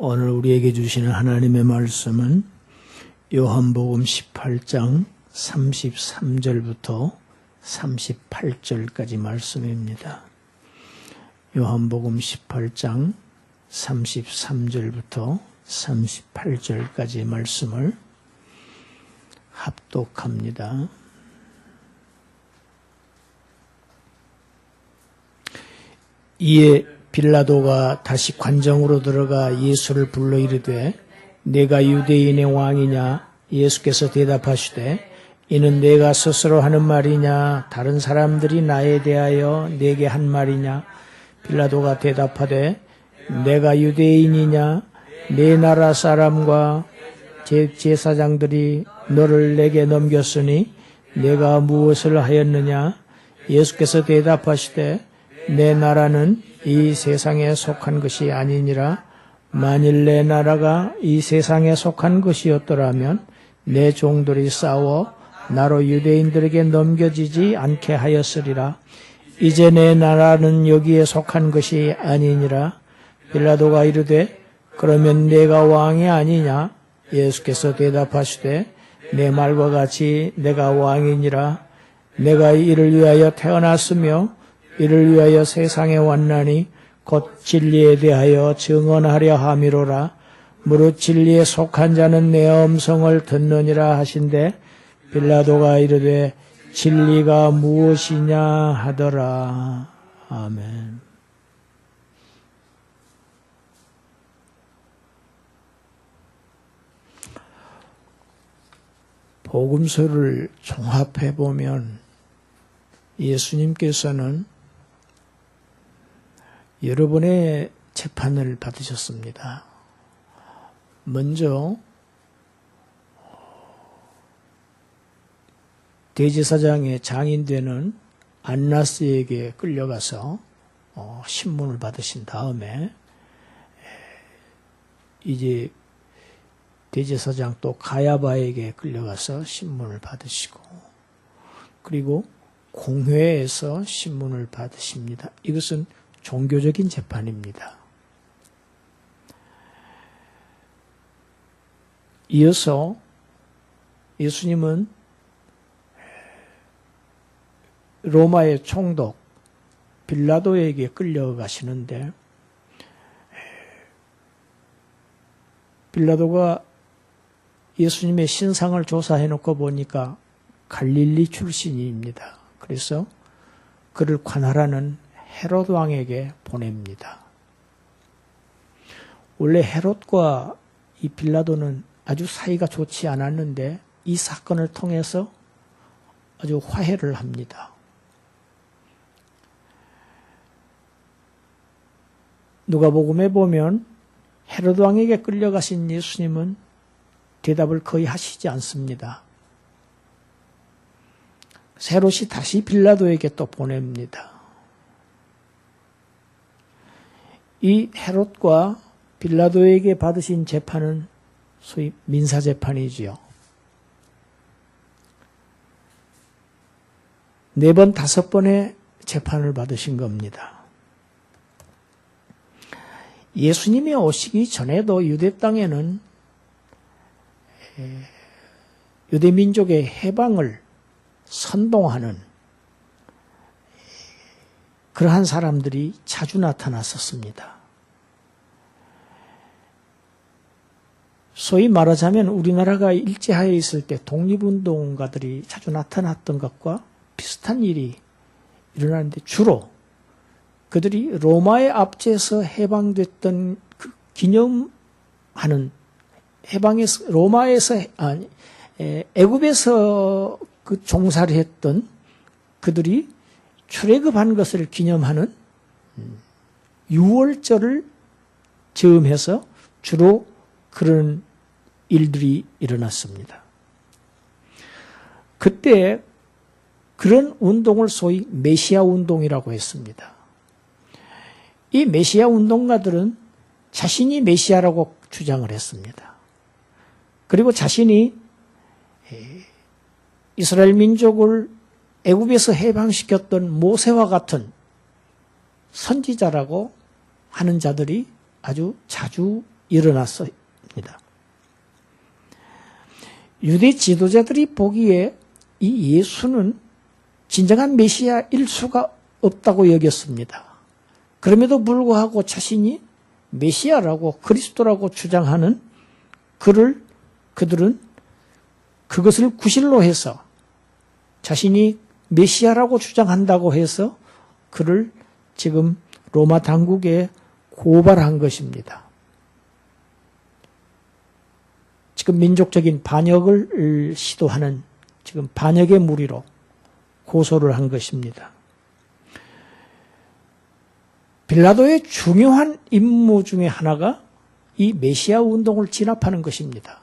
오늘 우리에게 주시는 하나님의 말씀은 요한복음 18장 33절부터 38절까지 말씀입니다. 요한복음 18장 33절부터 38절까지 말씀을 합독합니다. 이에 빌라도가 다시 관정으로 들어가 예수를 불러 이르되 내가 유대인의 왕이냐? 예수께서 대답하시되 이는 내가 스스로 하는 말이냐? 다른 사람들이 나에 대하여 내게 한 말이냐? 빌라도가 대답하되 내가 유대인이냐? 내 나라 사람과 제사장들이 너를 내게 넘겼으니 내가 무엇을 하였느냐? 예수께서 대답하시되 내 나라는 이 세상에 속한 것이 아니니라. 만일 내 나라가 이 세상에 속한 것이었더라면 내 종들이 싸워 나로 유대인들에게 넘겨지지 않게 하였으리라. 이제 내 나라는 여기에 속한 것이 아니니라. 빌라도가 이르되 그러면 내가 왕이 아니냐? 예수께서 대답하시되 내 말과 같이 내가 왕이니라. 내가 이를 위하여 태어났으며 이를 위하여 세상에 왔나니 곧 진리에 대하여 증언하려 함이로라. 무릇 진리에 속한 자는 내 음성을 듣느니라 하신대 빌라도가 이르되 진리가 무엇이냐 하더라. 아멘. 복음서를 종합해 보면 예수님께서는 여러 번의 재판을 받으셨습니다. 먼저 대제사장의 장인 되는 안나스에게 끌려가서 신문을 받으신 다음에 이제 대제사장 또 가야바에게 끌려가서 신문을 받으시고 그리고 공회에서 신문을 받으십니다. 이것은 종교적인 재판입니다. 이어서 예수님은 로마의 총독 빌라도에게 끌려가시는데 빌라도가 예수님의 신상을 조사해 놓고 보니까 갈릴리 출신입니다. 그래서 그를 관할하는 헤롯 왕에게 보냅니다. 원래 헤롯과 이 빌라도는 아주 사이가 좋지 않았는데 이 사건을 통해서 아주 화해를 합니다. 누가복음에 보면 헤롯 왕에게 끌려가신 예수님은 대답을 거의 하시지 않습니다. 헤롯이 다시 빌라도에게 또 보냅니다. 이 헤롯과 빌라도에게 받으신 재판은 소위 민사재판이지요. 4번, 5번의 재판을 받으신 겁니다. 예수님이 오시기 전에도 유대 땅에는 유대 민족의 해방을 선동하는 그러한 사람들이 자주 나타났었습니다. 소위 말하자면 우리나라가 일제하에 있을 때 독립운동가들이 자주 나타났던 것과 비슷한 일이 일어나는데 주로 그들이 로마에 압제해서 해방됐던 그 기념하는 해방에서 애굽에서 그 종사를 했던 그들이 출애굽한 것을 기념하는 6월절을 즈음해서 주로 그런 일들이 일어났습니다. 그때 그런 운동을 소위 메시아 운동이라고 했습니다. 이 메시아 운동가들은 자신이 메시아라고 주장을 했습니다. 그리고 자신이 이스라엘 민족을 애굽에서 해방시켰던 모세와 같은 선지자라고 하는 자들이 아주 자주 일어났습니다. 유대 지도자들이 보기에 이 예수는 진정한 메시아일 수가 없다고 여겼습니다. 그럼에도 불구하고 자신이 메시아라고 그리스도라고 주장하는 그들은 그것을 구실로 해서 자신이 메시아라고 주장한다고 해서 그를 지금 로마 당국에 고발한 것입니다. 지금 민족적인 반역을 시도하는 지금 반역의 무리로 고소를 한 것입니다. 빌라도의 중요한 임무 중에 하나가 이 메시아 운동을 진압하는 것입니다.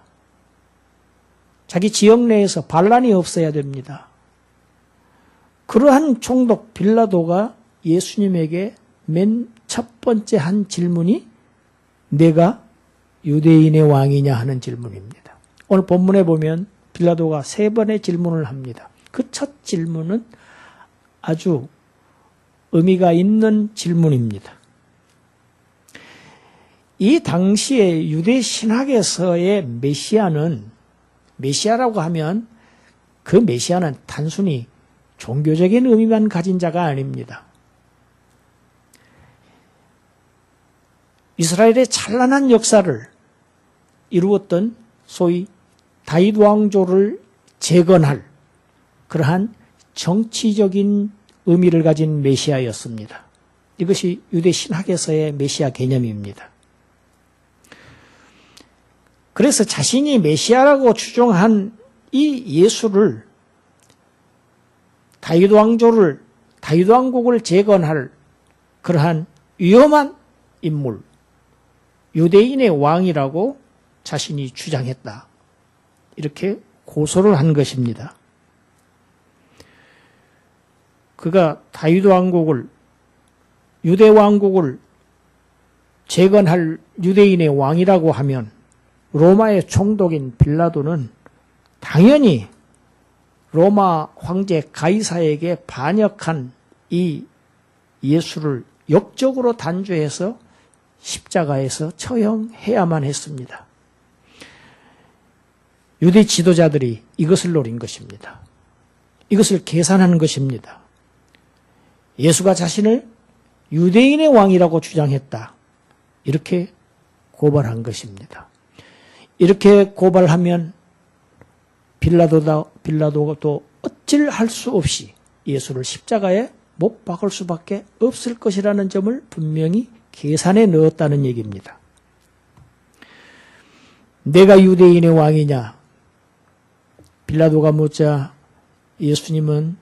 자기 지역 내에서 반란이 없어야 됩니다. 그러한 총독 빌라도가 예수님에게 맨 첫 번째 한 질문이 내가 유대인의 왕이냐 하는 질문입니다. 오늘 본문에 보면 빌라도가 3번의 질문을 합니다. 그 첫 질문은 아주 의미가 있는 질문입니다. 이 당시에 유대 신학에서의 메시아라고 하면 그 메시아는 단순히 종교적인 의미만 가진 자가 아닙니다. 이스라엘의 찬란한 역사를 이루었던 소위 다윗 왕조를 재건할 그러한 정치적인 의미를 가진 메시아였습니다. 이것이 유대 신학에서의 메시아 개념입니다. 그래서 자신이 메시아라고 추종한 이 예수를 다윗 왕국을 재건할 그러한 위험한 인물, 유대인의 왕이라고 자신이 주장했다. 이렇게 고소를 한 것입니다. 그가 다윗 왕국을, 유대 왕국을 재건할 유대인의 왕이라고 하면 로마의 총독인 빌라도는 당연히 로마 황제 가이사에게 반역한 이 예수를 역적으로 단죄해서 십자가에서 처형해야만 했습니다. 유대 지도자들이 이것을 노린 것입니다. 이것을 계산하는 것입니다. 예수가 자신을 유대인의 왕이라고 주장했다. 이렇게 고발한 것입니다. 이렇게 고발하면 빌라도도 어찌할 수 없이 예수를 십자가에 못 박을 수밖에 없을 것이라는 점을 분명히 계산에 넣었다는 얘기입니다. 내가 유대인의 왕이냐? 빌라도가 묻자 예수님은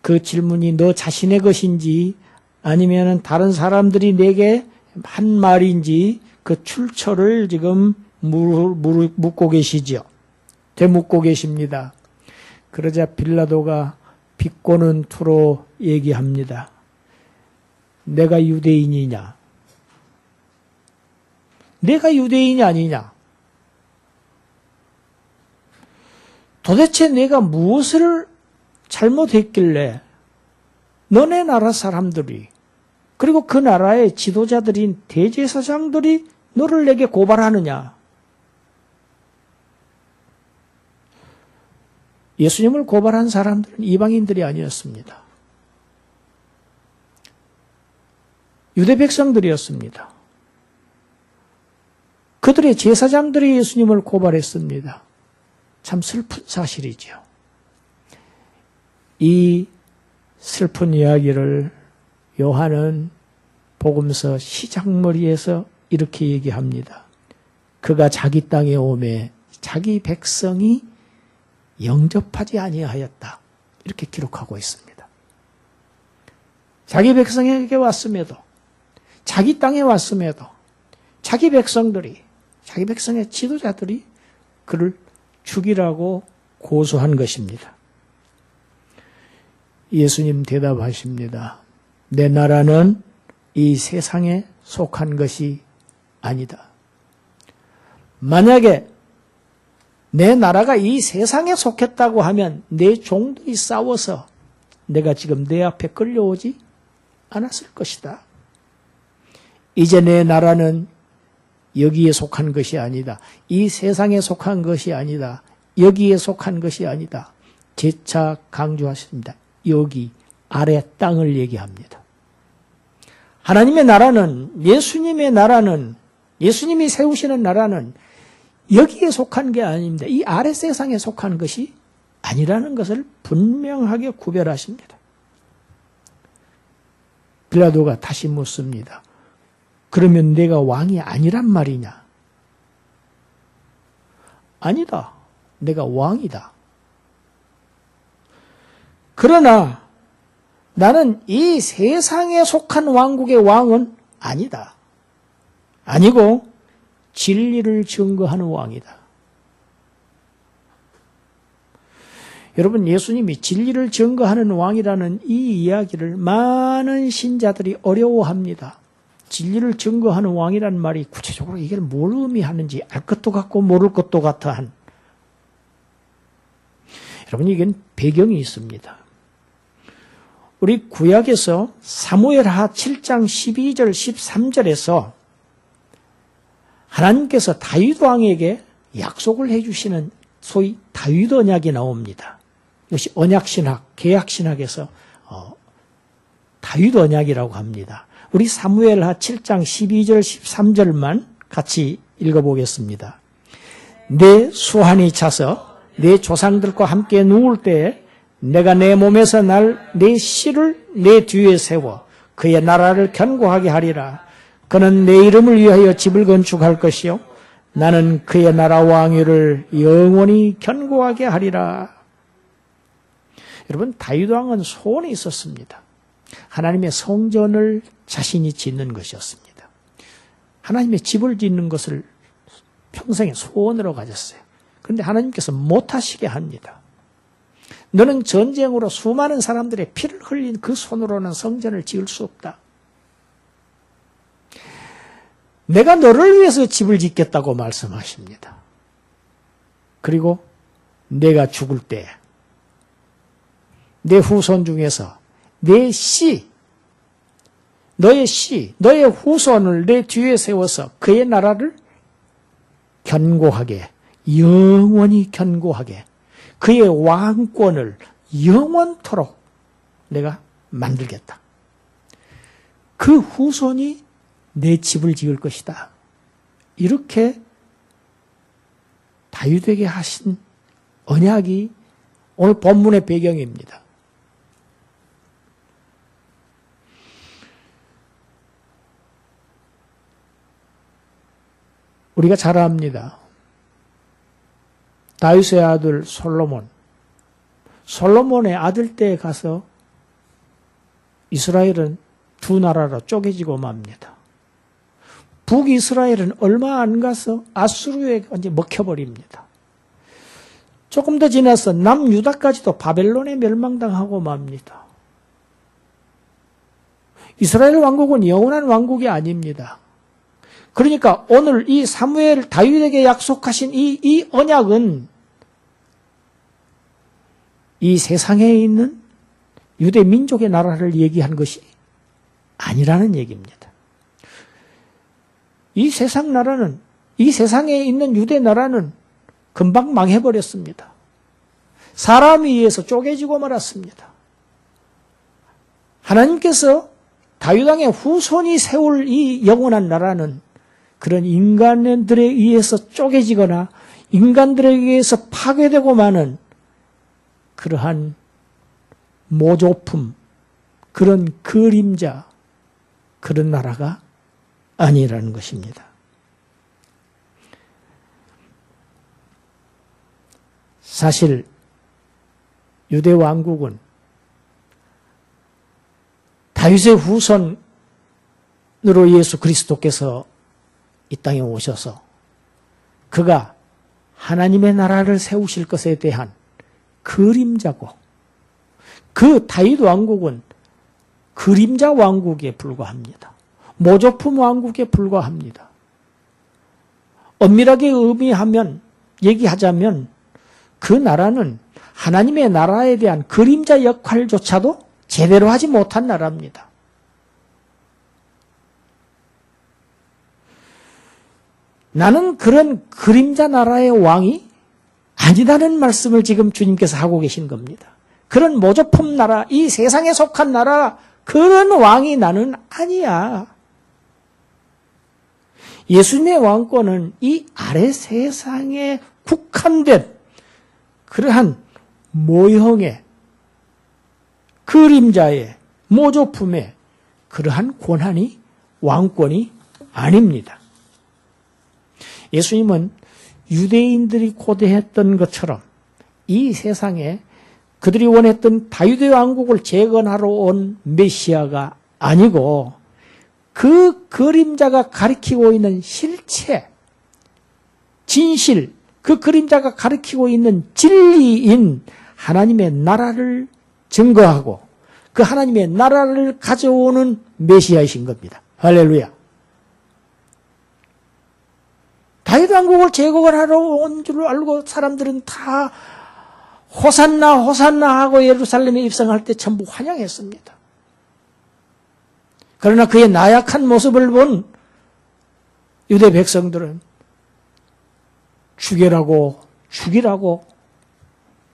그 질문이 너 자신의 것인지 아니면 다른 사람들이 내게 한 말인지 그 출처를 지금 묻고 계시죠. 되묻고 계십니다. 그러자 빌라도가 비꼬는 투로 얘기합니다. 내가 유대인이냐? 내가 유대인이 아니냐? 도대체 내가 무엇을 잘못했길래 너네 나라 사람들이 그리고 그 나라의 지도자들인 대제사장들이 너를 내게 고발하느냐? 예수님을 고발한 사람들은 이방인들이 아니었습니다. 유대 백성들이었습니다. 그들의 제사장들이 예수님을 고발했습니다. 참 슬픈 사실이죠. 이 슬픈 이야기를 요한은 복음서 시작머리에서 이렇게 얘기합니다. 그가 자기 땅에 오매 자기 백성이 영접하지 아니하였다. 이렇게 기록하고 있습니다. 자기 백성에게 왔음에도, 자기 땅에 왔음에도 자기 백성들이, 자기 백성의 지도자들이 그를 죽이라고 고소한 것입니다. 예수님 대답하십니다. 내 나라는 이 세상에 속한 것이 아니다. 만약에 내 나라가 이 세상에 속했다고 하면 내 종들이 싸워서 내가 지금 내 앞에 끌려오지 않았을 것이다. 이제 내 나라는 여기에 속한 것이 아니다. 이 세상에 속한 것이 아니다. 여기에 속한 것이 아니다. 재차 강조하십니다. 여기 아래 땅을 얘기합니다. 하나님의 나라는, 예수님의 나라는, 예수님이 세우시는 나라는 여기에 속한 게 아닙니다. 이 아래 세상에 속한 것이 아니라는 것을 분명하게 구별하십니다. 빌라도가 다시 묻습니다. 그러면 내가 왕이 아니란 말이냐? 아니다. 내가 왕이다. 그러나 나는 이 세상에 속한 왕국의 왕은 아니다. 아니고 진리를 증거하는 왕이다. 여러분, 예수님이 진리를 증거하는 왕이라는 이 이야기를 많은 신자들이 어려워합니다. 진리를 증거하는 왕이라는 말이 구체적으로 이게 뭘 의미하는지 알 것도 같고 모를 것도 같아 한. 여러분, 이건 배경이 있습니다. 우리 구약에서 사무엘하 7장 12절 13절에서 하나님께서 다윗 왕에게 약속을 해주시는 소위 다윗 언약이 나옵니다. 이것이 언약신학, 계약신학에서 다윗 언약이라고 합니다. 우리 사무엘하 7장 12절 13절만 같이 읽어보겠습니다. 내 수한이 차서 내 조상들과 함께 누울 때에 내가 내 몸에서 내 씨를 내 뒤에 세워 그의 나라를 견고하게 하리라. 그는 내 이름을 위하여 집을 건축할 것이요 나는 그의 나라 왕위를 영원히 견고하게 하리라. 여러분, 다윗 왕은 소원이 있었습니다. 하나님의 성전을 자신이 짓는 것이었습니다. 하나님의 집을 짓는 것을 평생의 소원으로 가졌어요. 그런데 하나님께서 못하시게 합니다. 너는 전쟁으로 수많은 사람들의 피를 흘린 그 손으로는 성전을 지을 수 없다. 내가 너를 위해서 집을 짓겠다고 말씀하십니다. 그리고 내가 죽을 때 내 후손 중에서 너의 후손을 내 뒤에 세워서 그의 나라를 견고하게, 영원히 견고하게, 그의 왕권을 영원토록 내가 만들겠다. 그 후손이 내 집을 지을 것이다. 이렇게 다윗에게 하신 언약이 오늘 본문의 배경입니다. 우리가 잘 압니다. 다윗의 아들 솔로몬의 아들 때에 가서 이스라엘은 두 나라로 쪼개지고 맙니다. 북이스라엘은 얼마 안 가서 아수르에 이제 먹혀버립니다. 조금 더 지나서 남유다까지도 바벨론에 멸망당하고 맙니다. 이스라엘 왕국은 영원한 왕국이 아닙니다. 그러니까 오늘 이 사무엘 다윗에게 약속하신 이 언약은 이 세상에 있는 유대 민족의 나라를 얘기한 것이 아니라는 얘기입니다. 이 세상 나라는, 이 세상에 있는 유대 나라는 금방 망해버렸습니다. 사람에 의해서 쪼개지고 말았습니다. 하나님께서 다윗 왕의 후손이 세울 이 영원한 나라는 그런 인간들에 의해서 쪼개지거나 인간들에 의해서 파괴되고 마는 그러한 모조품, 그런 그림자, 그런 나라가 아니라는 것입니다. 사실 유대 왕국은 다윗의 후손으로 예수 그리스도께서 이 땅에 오셔서 그가 하나님의 나라를 세우실 것에 대한 그림자고, 그 다윗 왕국은 그림자 왕국에 불과합니다. 모조품 왕국에 불과합니다. 엄밀하게 얘기하자면 그 나라는 하나님의 나라에 대한 그림자 역할조차도 제대로 하지 못한 나라입니다. 나는 그런 그림자 나라의 왕이 아니다는 말씀을 지금 주님께서 하고 계신 겁니다. 그런 모조품 나라, 이 세상에 속한 나라, 그런 왕이 나는 아니야. 예수님의 왕권은 이 아래 세상에 국한된 그러한 모형의 그림자의 모조품의 그러한 권한이 왕권이 아닙니다. 예수님은 유대인들이 고대했던 것처럼 이 세상에 그들이 원했던 다윗의 왕국을 재건하러 온 메시아가 아니고 그 그림자가 가리키고 있는 실체, 진실, 그 그림자가 가리키고 있는 진리인 하나님의 나라를 증거하고 그 하나님의 나라를 가져오는 메시아이신 겁니다. 할렐루야. 다윗 왕국을 재건하러 온 줄 알고 사람들은 다 호산나 호산나 하고 예루살렘에 입성할 때 전부 환영했습니다. 그러나 그의 나약한 모습을 본 유대 백성들은 죽이라고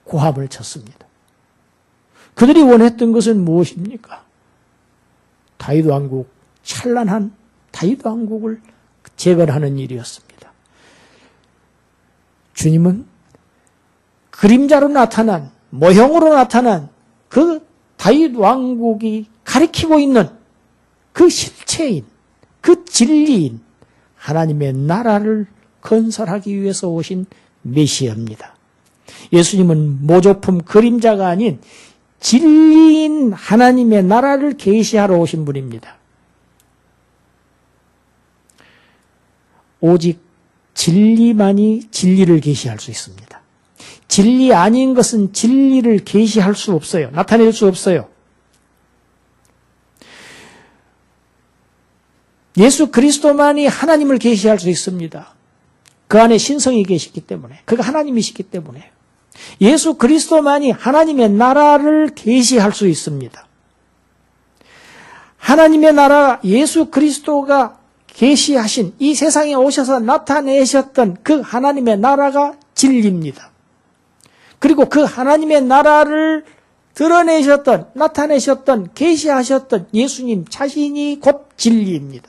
고함을 쳤습니다. 그들이 원했던 것은 무엇입니까? 다윗 왕국, 찬란한 다윗 왕국을 재건하는 일이었습니다. 주님은 그림자로 나타난, 모형으로 나타난 그 다윗 왕국이 가리키고 있는 그 실체인, 그 진리인 하나님의 나라를 건설하기 위해서 오신 메시아입니다. 예수님은 모조품 그림자가 아닌 진리인 하나님의 나라를 계시하러 오신 분입니다. 오직 진리만이 진리를 계시할 수 있습니다. 진리 아닌 것은 진리를 계시할 수 없어요. 나타낼 수 없어요. 예수 그리스도만이 하나님을 계시할 수 있습니다. 그 안에 신성이 계시기 때문에, 그가 하나님이시기 때문에 예수 그리스도만이 하나님의 나라를 계시할 수 있습니다. 하나님의 나라 예수 그리스도가 계시하신 이 세상에 오셔서 나타내셨던 그 하나님의 나라가 진리입니다. 그리고 그 하나님의 나라를 드러내셨던, 나타내셨던, 계시하셨던 예수님 자신이 곧 진리입니다.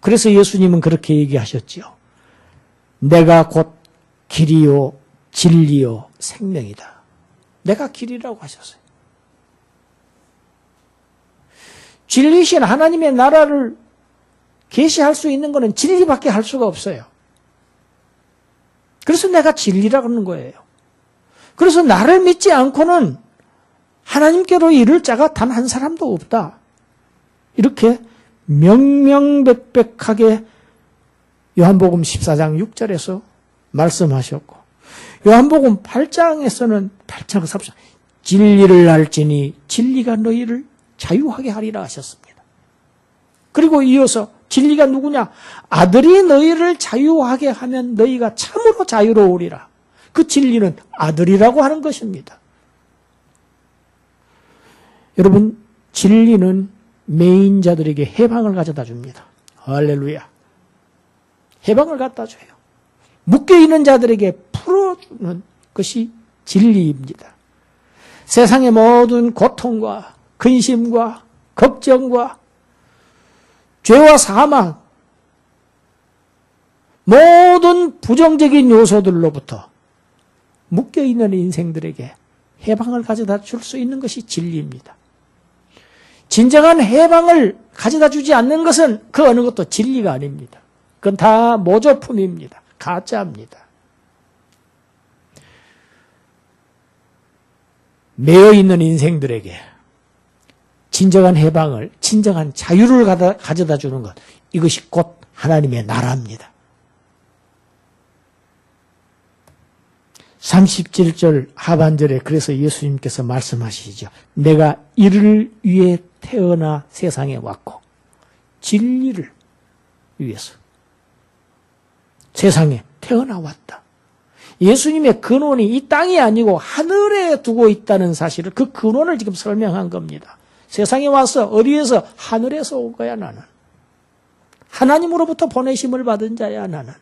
그래서 예수님은 그렇게 얘기하셨죠. 내가 곧 길이요 진리요 생명이다. 내가 길이라고 하셨어요. 진리신 하나님의 나라를 계시할 수 있는 것은 진리밖에 할 수가 없어요. 그래서 내가 진리라고 하는 거예요. 그래서 나를 믿지 않고는 하나님께로 이를 자가 단 한 사람도 없다. 이렇게 명명백백하게 요한복음 14장 6절에서 말씀하셨고, 요한복음 8장에서는 8장 3장 진리를 알지니 진리가 너희를 자유하게 하리라 하셨습니다. 그리고 이어서 진리가 누구냐? 아들이 너희를 자유하게 하면 너희가 참으로 자유로우리라. 그 진리는 아들이라고 하는 것입니다. 여러분, 진리는 매인자들에게 해방을 가져다 줍니다. 할렐루야. 해방을 갖다 줘요. 묶여있는 자들에게 풀어주는 것이 진리입니다. 세상의 모든 고통과 근심과 걱정과 죄와 사망, 모든 부정적인 요소들로부터 묶여있는 인생들에게 해방을 가져다 줄 수 있는 것이 진리입니다. 진정한 해방을 가져다 주지 않는 것은 그 어느 것도 진리가 아닙니다. 그건 다 모조품입니다. 가짜입니다. 매여있는 인생들에게 진정한 해방을, 진정한 자유를 가져다 주는 것, 이것이 곧 하나님의 나라입니다. 37절 하반절에 그래서 예수님께서 말씀하시죠. 내가 이를 위해 태어나 세상에 왔고 진리를 위해서 세상에 태어나왔다. 예수님의 근원이 이 땅이 아니고 하늘에 두고 있다는 사실을, 그 근원을 지금 설명한 겁니다. 세상에 와서 어디에서? 하늘에서 온 거야 나는. 하나님으로부터 보내심을 받은 자야 나는.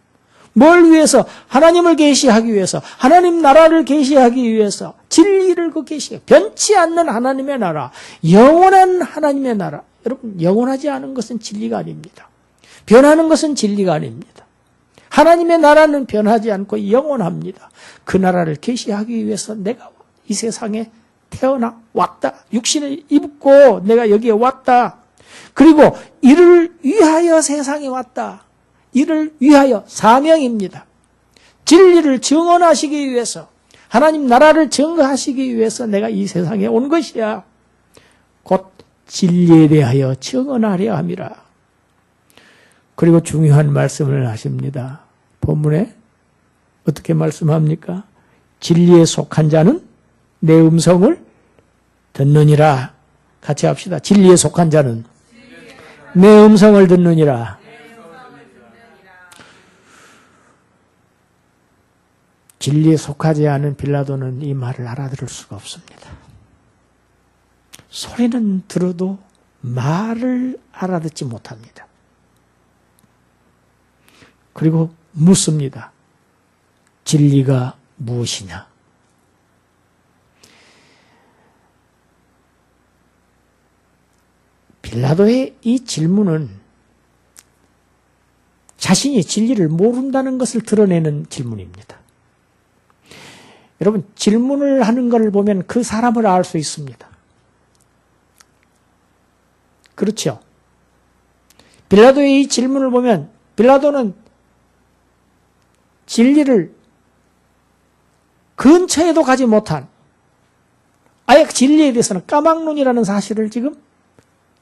뭘 위해서? 하나님을 계시하기 위해서, 하나님 나라를 계시하기 위해서 진리를 그 계시해. 변치 않는 하나님의 나라, 영원한 하나님의 나라. 여러분, 영원하지 않은 것은 진리가 아닙니다. 변하는 것은 진리가 아닙니다. 하나님의 나라는 변하지 않고 영원합니다. 그 나라를 계시하기 위해서 내가 이 세상에 태어나 왔다. 육신을 입고 내가 여기에 왔다. 그리고 이를 위하여 세상에 왔다. 이를 위하여 사명입니다. 진리를 증언하시기 위해서, 하나님 나라를 증거하시기 위해서 내가 이 세상에 온 것이야. 곧 진리에 대하여 증언하려 함이라. 그리고 중요한 말씀을 하십니다. 본문에 어떻게 말씀합니까? 진리에 속한 자는 내 음성을 듣느니라. 같이 합시다. 진리에 속한 자는 내 음성을 듣느니라. 진리에 속하지 않은 빌라도는 이 말을 알아들을 수가 없습니다. 소리는 들어도 말을 알아듣지 못합니다. 그리고 묻습니다. 진리가 무엇이냐? 빌라도의 이 질문은 자신이 진리를 모른다는 것을 드러내는 질문입니다. 여러분, 질문을 하는 것을 보면 그 사람을 알 수 있습니다. 그렇죠? 빌라도의 이 질문을 보면 빌라도는 진리를 근처에도 가지 못한, 아예 진리에 대해서는 까막눈이라는 사실을 지금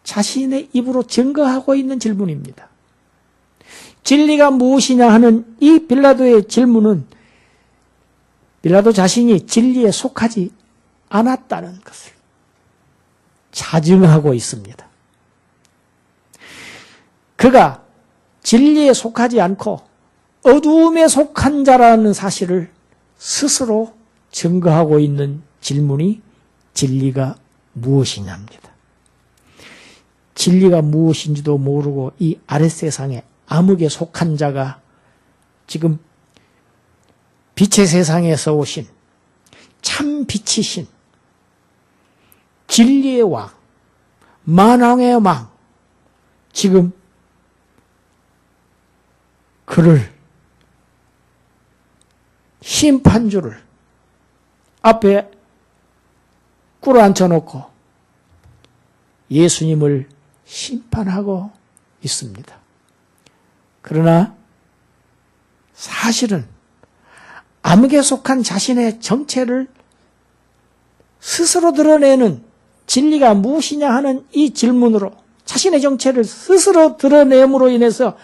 자신의 입으로 증거하고 있는 질문입니다. 진리가 무엇이냐 하는 이 빌라도의 질문은 빌라도 자신이 진리에 속하지 않았다는 것을 자증하고 있습니다. 그가 진리에 속하지 않고 어두움에 속한 자라는 사실을 스스로 증거하고 있는 질문이 진리가 무엇이냐입니다. 진리가 무엇인지도 모르고 이 아랫세상에 암흑에 속한 자가 지금 빛의 세상에서 오신 참 빛이신 진리의 왕, 만왕의 왕, 지금 그를 심판주를 앞에 꿇어앉혀놓고 예수님을 심판하고 있습니다. 그러나 사실은 암흑에 속한 자신의 정체를 스스로 드러내는 진리가 무엇이냐 하는 이 질문으로 자신의 정체를 스스로 드러냄으로 인해서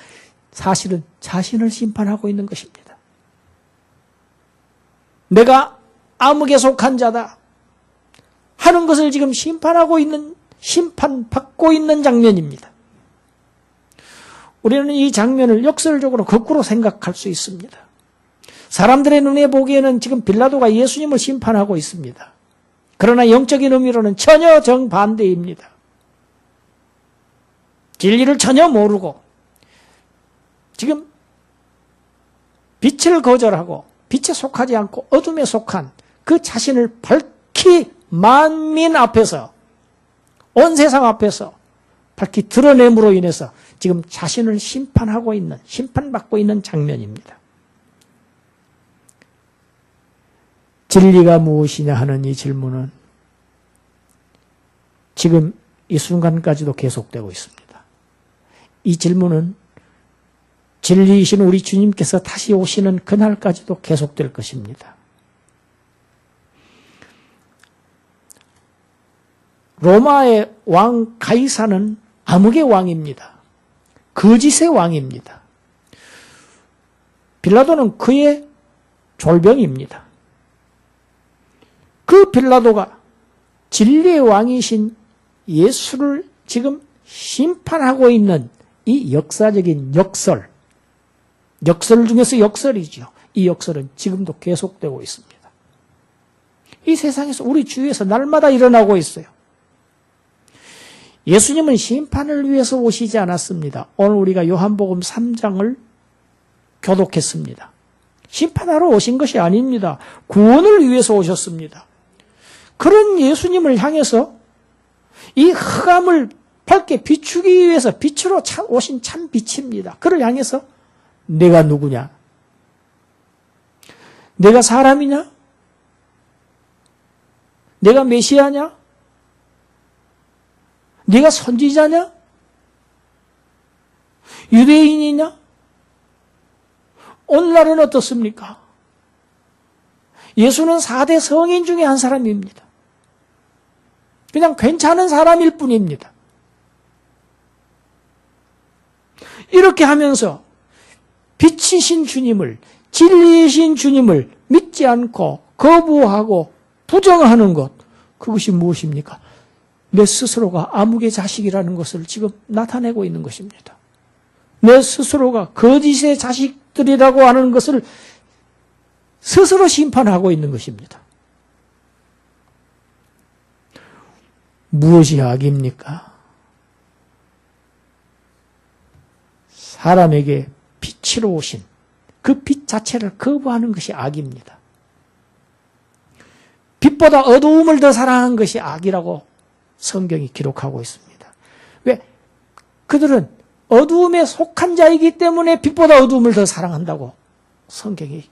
사실은 자신을 심판하고 있는 것입니다. 내가 암흑에 속한 자다 하는 것을 지금 심판하고 있는, 심판받고 있는 장면입니다. 우리는 이 장면을 역설적으로 거꾸로 생각할 수 있습니다. 사람들의 눈에 보기에는 지금 빌라도가 예수님을 심판하고 있습니다. 그러나 영적인 의미로는 전혀 정반대입니다. 진리를 전혀 모르고 지금 빛을 거절하고 빛에 속하지 않고 어둠에 속한 그 자신을 밝히 만민 앞에서, 온 세상 앞에서 밝히 드러냄으로 인해서 지금 자신을 심판하고 있는, 심판받고 있는 장면입니다. 진리가 무엇이냐 하는 이 질문은 지금 이 순간까지도 계속되고 있습니다. 이 질문은 진리이신 우리 주님께서 다시 오시는 그날까지도 계속될 것입니다. 로마의 왕 가이사는 암흑의 왕입니다. 거짓의 왕입니다. 빌라도는 그의 졸병입니다. 그 빌라도가 진리의 왕이신 예수를 지금 심판하고 있는 이 역사적인 역설 중에서 역설이죠. 이 역설은 지금도 계속되고 있습니다. 이 세상에서 우리 주위에서 날마다 일어나고 있어요. 예수님은 심판을 위해서 오시지 않았습니다. 오늘 우리가 요한복음 3장을 교독했습니다. 심판하러 오신 것이 아닙니다. 구원을 위해서 오셨습니다. 그런 예수님을 향해서 이 흑암을 밝게 비추기 위해서 빛으로 오신 참 빛입니다. 그를 향해서 내가 누구냐? 내가 사람이냐? 내가 메시아냐? 네가 선지자냐? 유대인이냐? 오늘날은 어떻습니까? 예수는 4대 성인 중에 한 사람입니다. 그냥 괜찮은 사람일 뿐입니다. 이렇게 하면서 빛이신 주님을, 진리이신 주님을 믿지 않고 거부하고 부정하는 것, 그것이 무엇입니까? 내 스스로가 암흑의 자식이라는 것을 지금 나타내고 있는 것입니다. 내 스스로가 거짓의 자식들이라고 하는 것을 스스로 심판하고 있는 것입니다. 무엇이 악입니까? 사람에게 빛으로 오신 그 빛 자체를 거부하는 것이 악입니다. 빛보다 어두움을 더 사랑한 것이 악이라고 성경이 기록하고 있습니다. 왜? 그들은 어두움에 속한 자이기 때문에 빛보다 어두움을 더 사랑한다고 성경이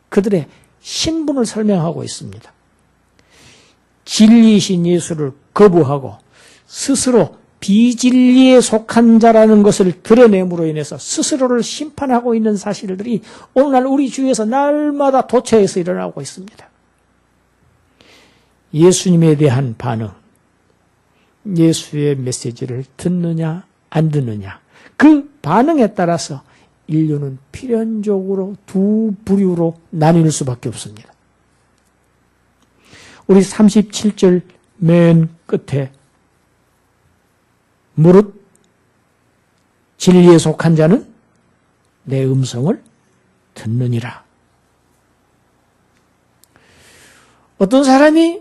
그들의 신분을 설명하고 있습니다. 진리이신 예수를 거부하고 스스로 비진리에 속한 자라는 것을 드러냄으로 인해서 스스로를 심판하고 있는 사실들이 오늘날 우리 주위에서 날마다 도처에서 일어나고 있습니다. 예수님에 대한 반응, 예수의 메시지를 듣느냐 안 듣느냐, 그 반응에 따라서 인류는 필연적으로 두 부류로 나뉠 수밖에 없습니다. 우리 37절 맨 끝에 무릇 진리에 속한 자는 내 음성을 듣느니라. 어떤 사람이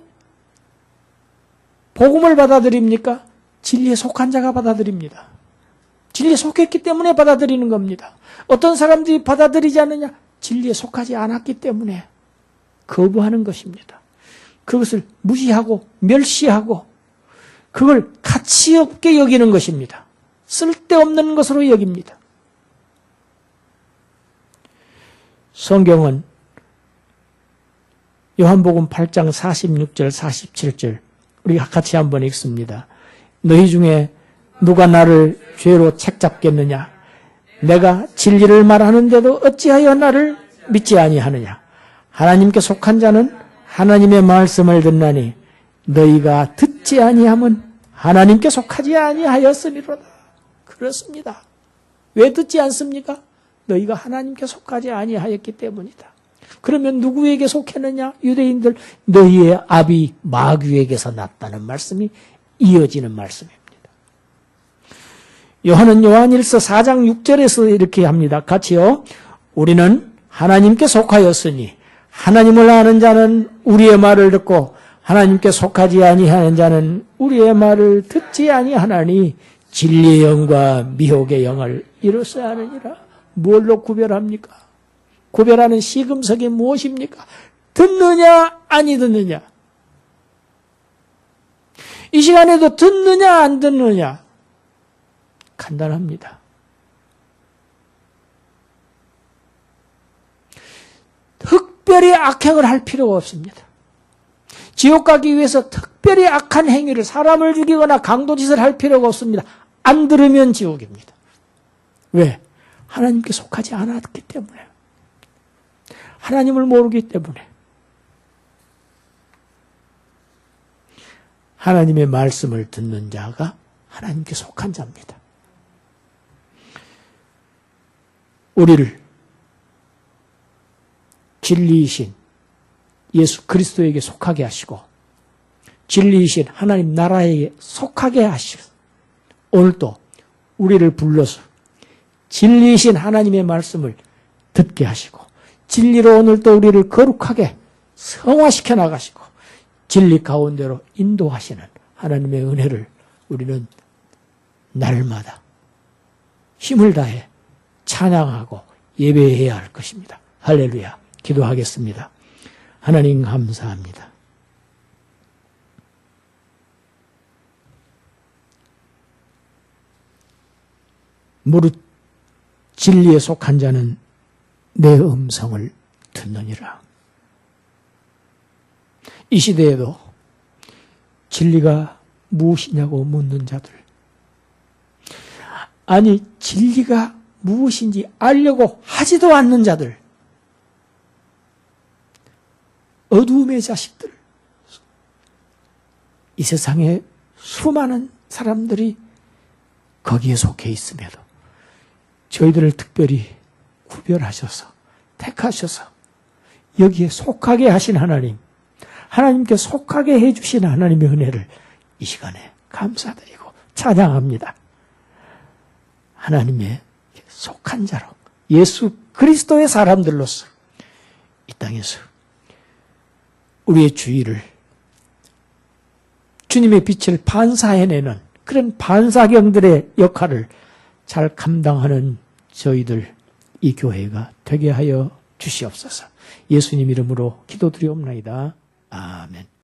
복음을 받아들입니까? 진리에 속한 자가 받아들입니다. 진리에 속했기 때문에 받아들이는 겁니다. 어떤 사람들이 받아들이지 않느냐? 진리에 속하지 않았기 때문에 거부하는 것입니다. 그것을 무시하고 멸시하고 그걸 가치 없게 여기는 것입니다. 쓸데없는 것으로 여깁니다. 성경은 요한복음 8장 46절 47절 우리 같이 한번 읽습니다. 너희 중에 누가 나를 죄로 책잡겠느냐? 내가 진리를 말하는데도 어찌하여 나를 믿지 아니하느냐? 하나님께 속한 자는 하나님의 말씀을 듣나니 너희가 듣지 아니함은 하나님께 속하지 아니하였으니로다. 그렇습니다. 왜 듣지 않습니까? 너희가 하나님께 속하지 아니하였기 때문이다. 그러면 누구에게 속했느냐? 유대인들, 너희의 아비 마귀에게서 났다는 말씀이 이어지는 말씀입니다. 요한은 요한일서 4장 6절에서 이렇게 합니다. 같이요. 우리는 하나님께 속하였으니 하나님을 아는 자는 우리의 말을 듣고 하나님께 속하지 아니하는 자는 우리의 말을 듣지 아니하나니 진리의 영과 미혹의 영을 이로써 하느니라. 뭘로 구별합니까? 구별하는 시금석이 무엇입니까? 듣느냐 아니 듣느냐. 이 시간에도 듣느냐 안 듣느냐. 간단합니다. 특별히 악행을 할 필요가 없습니다. 지옥 가기 위해서 특별히 악한 행위를 사람을 죽이거나 강도짓을 할 필요가 없습니다. 안 들으면 지옥입니다. 왜? 하나님께 속하지 않았기 때문에. 하나님을 모르기 때문에. 하나님의 말씀을 듣는 자가 하나님께 속한 자입니다. 우리를 진리이신 예수 그리스도에게 속하게 하시고 진리이신 하나님 나라에 속하게 하시고 오늘도 우리를 불러서 진리이신 하나님의 말씀을 듣게 하시고 진리로 오늘도 우리를 거룩하게 성화시켜 나가시고 진리 가운데로 인도하시는 하나님의 은혜를 우리는 날마다 힘을 다해 찬양하고 예배해야 할 것입니다. 할렐루야. 기도하겠습니다. 하나님 감사합니다. 무릇 진리에 속한 자는 내 음성을 듣느니라. 이 시대에도 진리가 무엇이냐고 묻는 자들, 아니 진리가 무엇인지 알려고 하지도 않는 자들, 어두움의 자식들, 이 세상에 수많은 사람들이 거기에 속해 있음에도 저희들을 특별히 구별하셔서 택하셔서 여기에 속하게 하신 하나님, 하나님께 속하게 해주신 하나님의 은혜를 이 시간에 감사드리고 찬양합니다. 하나님의 속한 자로 예수 그리스도의 사람들로서 이 땅에서 우리의 주의를 주님의 빛을 반사해내는 그런 반사경들의 역할을 잘 감당하는 저희들 이 교회가 되게 하여 주시옵소서. 예수님 이름으로 기도드리옵나이다. 아멘.